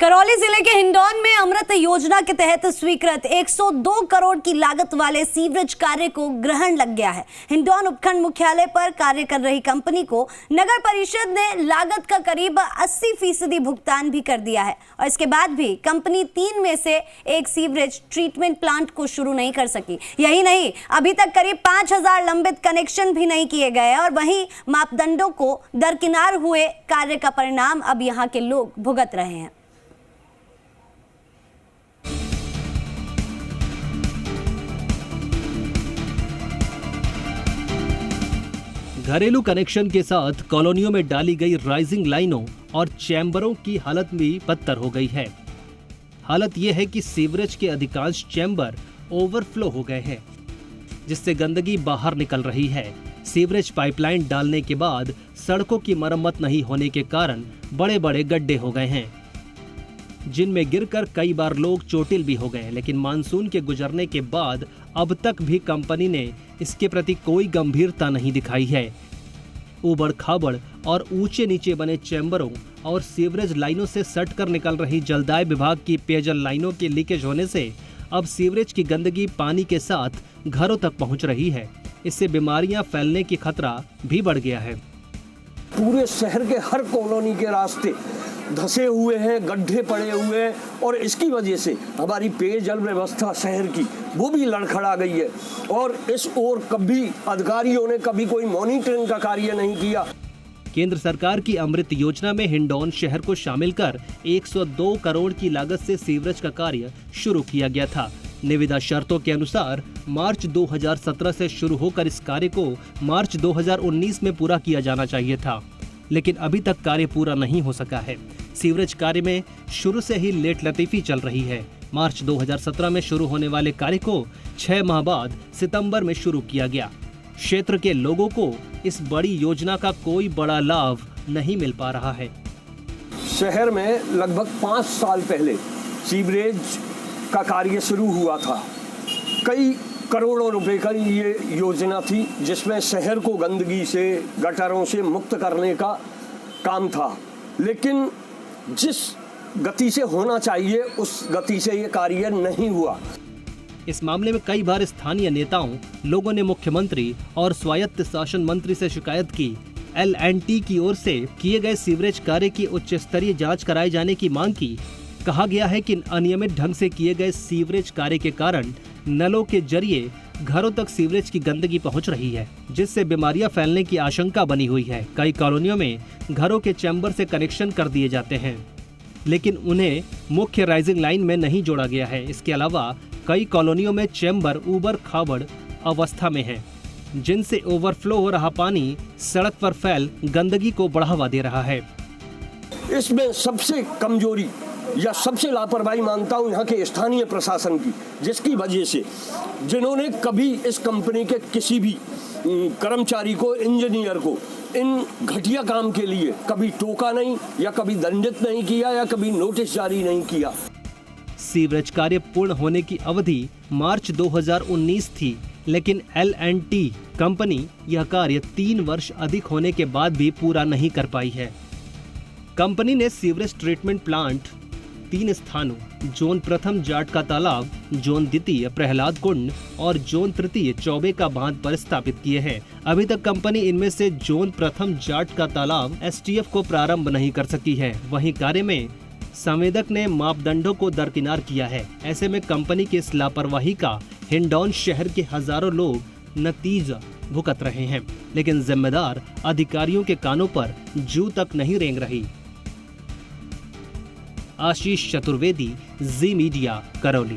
करौली जिले के हिंडौन में अमृत योजना के तहत स्वीकृत 102 करोड़ की लागत वाले सीवरेज कार्य को ग्रहण लग गया है। हिंडौन उपखंड मुख्यालय पर कार्य कर रही कंपनी को नगर परिषद ने लागत का करीब 80% भुगतान भी कर दिया है और इसके बाद भी कंपनी 3 में से एक सीवरेज ट्रीटमेंट प्लांट को शुरू नहीं कर सकी। यही नहीं, अभी तक करीब 5000 लंबित कनेक्शन भी नहीं किए गए और वहीं मापदंडों को दरकिनार हुए कार्य का परिणाम अब यहाँ के लोग भुगत रहे हैं। घरेलू कनेक्शन के साथ कॉलोनियों में डाली गई राइजिंग लाइनों और चैम्बरों की हालत भी बदतर हो गई है। हालत यह है कि सीवरेज के अधिकांश चैम्बर ओवरफ्लो हो गए हैं, जिससे गंदगी बाहर निकल रही है। सीवरेज पाइपलाइन डालने के बाद सड़कों की मरम्मत नहीं होने के कारण बड़े बड़े गड्ढे हो गए हैं, जिनमें गिरकर कई बार लोग चोटिल भी हो गए। लेकिन मानसून के गुजरने के बाद अब तक भी कंपनी ने इसके प्रति कोई गंभीरता नहीं दिखाई है। ऊबड़ खाबड़ और ऊंचे नीचे बने चैम्बरों और सीवरेज लाइनों से सटकर निकल रही जलदाय विभाग की पेयजल लाइनों के लीकेज होने से अब सीवरेज की गंदगी पानी के साथ घरों तक पहुंच रही है। इससे बीमारियां फैलने की खतरा भी बढ़ गया है। पूरे शहर के हर कॉलोनी के रास्ते धंसे हुए हैं, गड्ढे पड़े हुए हैं और इसकी वजह से हमारी पेयजल व्यवस्था शहर की वो भी लड़खड़ा गई है और इस ओर कभी अधिकारियों ने कभी कोई मॉनिटरिंग का कार्य नहीं किया। केंद्र सरकार की अमृत योजना में हिंडौन शहर को शामिल कर 102 करोड़ की लागत से सीवरेज का कार्य शुरू किया गया था। निविदा शर्तों के अनुसार मार्च 2017 से शुरू होकर इस कार्य को मार्च 2019 में पूरा किया जाना चाहिए था, लेकिन अभी तक कार्य पूरा नहीं हो सका है। सीवरेज कार्य में शुरू से ही लेट लतीफी चल रही है। मार्च 2017 में शुरू होने वाले कार्य को 6 माह बाद सितंबर में शुरू किया गया। क्षेत्र के लोगों को इस बड़ी योजना का कोई बड़ा लाभ नहीं मिल पा रहा है। शहर में लगभग 5 साल पहले सीवरेज का कार्य शुरू हुआ था। कई करोड़ों रुपए का ये योजना थी, जिसमें शहर को गंदगी से, गटरों से मुक्त करने का काम था, लेकिन जिस गति से होना चाहिए उस गति से ये कार्य नहीं हुआ। इस मामले में कई बार स्थानीय नेताओं, लोगों ने मुख्यमंत्री और स्वायत्त शासन मंत्री से शिकायत की। L&T की ओर से किए गए सीवरेज कार्य की उच्च स्तरीय जांच कराए जाने की मांग की। कहा गया है कि अनियमित ढंग से किए गए सीवरेज कार्य के कारण नलों के जरिए घरों तक सीवरेज की गंदगी पहुंच रही है, जिससे बीमारियां फैलने की आशंका बनी हुई है। कई कॉलोनियों में घरों के चैम्बर से कनेक्शन कर दिए जाते हैं, लेकिन उन्हें मुख्य राइजिंग लाइन में नहीं जोड़ा गया है। इसके अलावा कई कॉलोनियों में चैम्बर ऊबड़ खाबड़ अवस्था में है, जिनसे ओवरफ्लो हो रहा पानी सड़क पर फैल गंदगी को बढ़ावा दे रहा है। इसमें सबसे कमजोरी या सबसे लापरवाही मानता हूं यहाँ के स्थानीय प्रशासन की, जिसकी वजह से जिन्होंने कभी इस कंपनी के किसी भी कर्मचारी को, इंजीनियर को इन घटिया काम के लिए कभी टोका नहीं या कभी दंडित नहीं किया या कभी नोटिस जारी नहीं किया। सीवरेज कार्य पूर्ण होने की अवधि मार्च 2019 थी, लेकिन L&T कंपनी यह कार्य 3 वर्ष अधिक होने के बाद भी पूरा नहीं कर पाई है। कंपनी ने सीवरेज ट्रीटमेंट प्लांट 3 स्थानों, जोन प्रथम जाट का तालाब, जोन द्वितीय प्रहलाद कुंड और जोन तृतीय चौबे का बांध पर स्थापित किए हैं। अभी तक कंपनी इनमें से जोन प्रथम जाट का तालाब STF को प्रारंभ नहीं कर सकी है। वहीं कार्य में संवेदक ने मापदंडों को दरकिनार किया है। ऐसे में कंपनी की इस लापरवाही का हिंडौन शहर के हजारों लोग नतीजा भुगत रहे हैं, लेकिन जिम्मेदार अधिकारियों के कानों पर जू तक नहीं रेंग रही। आशीष चतुर्वेदी, जी मीडिया, करौली।